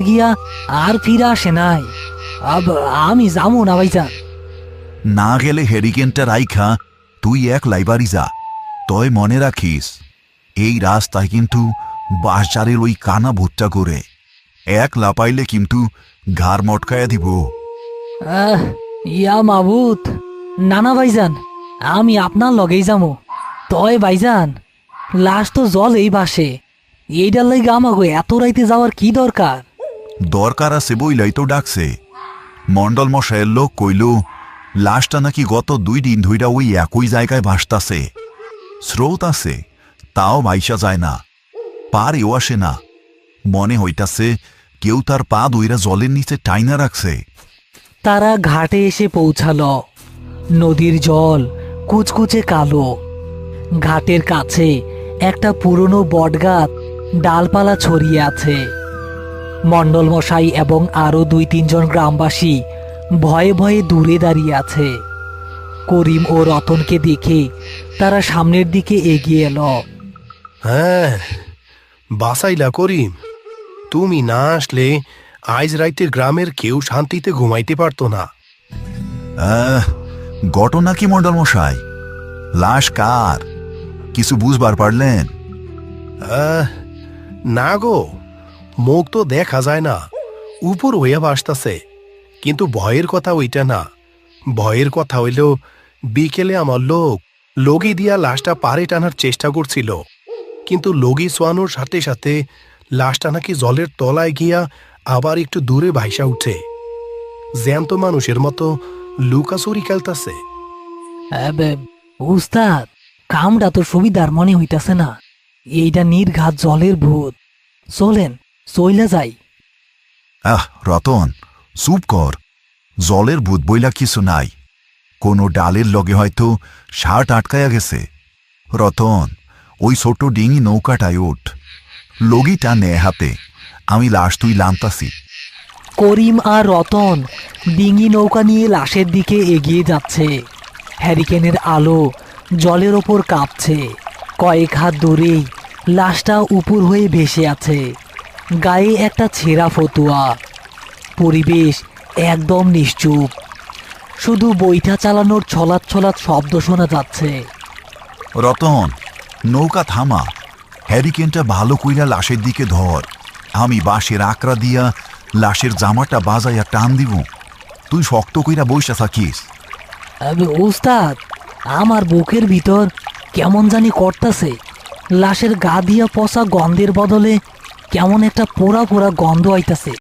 গিয়া আর ফিরে আসে নাই। আমি যাবো না ভাইজান। না গেলে হেরিকেনটা রাইখা তুই এক লাইবারি যা। তয় মনে রাখিস, এই রাস্তায় কিন্তু বাঁশঝাড়ের ওই কানা ভুট্টা করে এক লাপাইলে কিন্তু ঘাড় মটকায়া দিব। ইয়া মাবুত, নানা ভাইজান, আমি আপনার লগেই যাবো। তয় ভাইজান, লাশ তো জল এই বাসে, এইটার লাগে আমাকে এত রাইতে যাওয়ার কি দরকার? দরকার আছে বইলাই তো ডাকছে। মন্ডল মশাইয়ের লোক কইল লাশটা নাকি গত 2 দিন ধইরা ওই একই জায়গায় ভাসতাছে। স্রোত আছে, তাও ভাইসা যায় না, পারেও আসে না। মনে হইতাছে কেউ তার পা দইরা জলের নিচে টাইনা রাখছে। তারা ঘাটে এসে পৌঁছালো। নদীর জল কুচকুচে কালো। ঘাটের কাছে একটা পুরনো বটগাছ ডালপালা ছড়িয়ে আছে। মণ্ডল মশাই এবং আরো 2-3 জন গ্রামবাসী ভয়ে ভয়ে দূরে দাঁড়িয়ে আছে। করিম ও রতনকে দেখে তারা সামনের দিকে এগিয়ে এলো। হ্যাঁ, বাসাইলা করিম, তুমি না আসলে আজ রাইতে গ্রামের কেউ শান্তিতে ঘুমাইতে পারতো না। ঘটনা কি মন্ডল মশাই? লাশ কার? কিছু বুঝবার পারলেন? না গো, মুখ তো দেখা যায় না, উপর হইয়া ভাসতাছে। কিন্তু ভয়ের কথা ওইটা না। ভয়ের কথা হইল বিকেলে আমার লগি দিয়া লাশটা পারে টানার চেষ্টা করছিল, কিন্তু লগি সোয়ানোর সাথে সাথে লাশটা নাকি জলের তলায় গিয়া আবার একটু দূরে ভাইসা উঠে, জ্যান্ত মানুষের মতো লুকাচুরি খেলতাছে। উস্তাদ, কামটা তো সুবিধার মনে হইতাছে না। এইটা নির্ঘাত জলের ভূত। চলেন, চইলা যাই। রতন, চুপ কর। জলের ভূত বইলা কিছু নাই। কোনো ডালের লগে হয়তো শার্ট আটকায়া গেছে। রতন, ওই ছোট ডিঙি নৌকাটায় ওঠ, লগিটা নে হাতে, আমি লাশ তুই লামতাছি। করিম আর রতন ডিঙি নৌকা নিয়ে লাশের দিকে এগিয়ে যাচ্ছে। হ্যারিকেনের আলো জলের ওপর কাঁপছে। কয়েক হাত দূরেই লাশটা উপর হয়ে ভেসে আছে, গায়ে একটা ছেঁড়া ফতুয়া। পরিবেশ একদম নিশ্চুপ, শুধু বৈঠা চালানোর ছলাৎ ছলাৎ শব্দ শোনা যাচ্ছে। রতন, নৌকা থামা, হ্যারিকেনটা ভালো কইরা লাশের দিকে ধর। আমি বাঁশের আকড়া দিয়া লাশের জামাটা বাজাইয়া টান দিব, তুই শক্ত কইরা বইসা থাকিস। উস্তাদ, আমার বুকের ভিতর কেমন জানি করতাছে। লাশের গা দিয়া পচা গন্ধের বদলে কেমন একটা পোড়া পোড়া গন্ধ আইতাছে।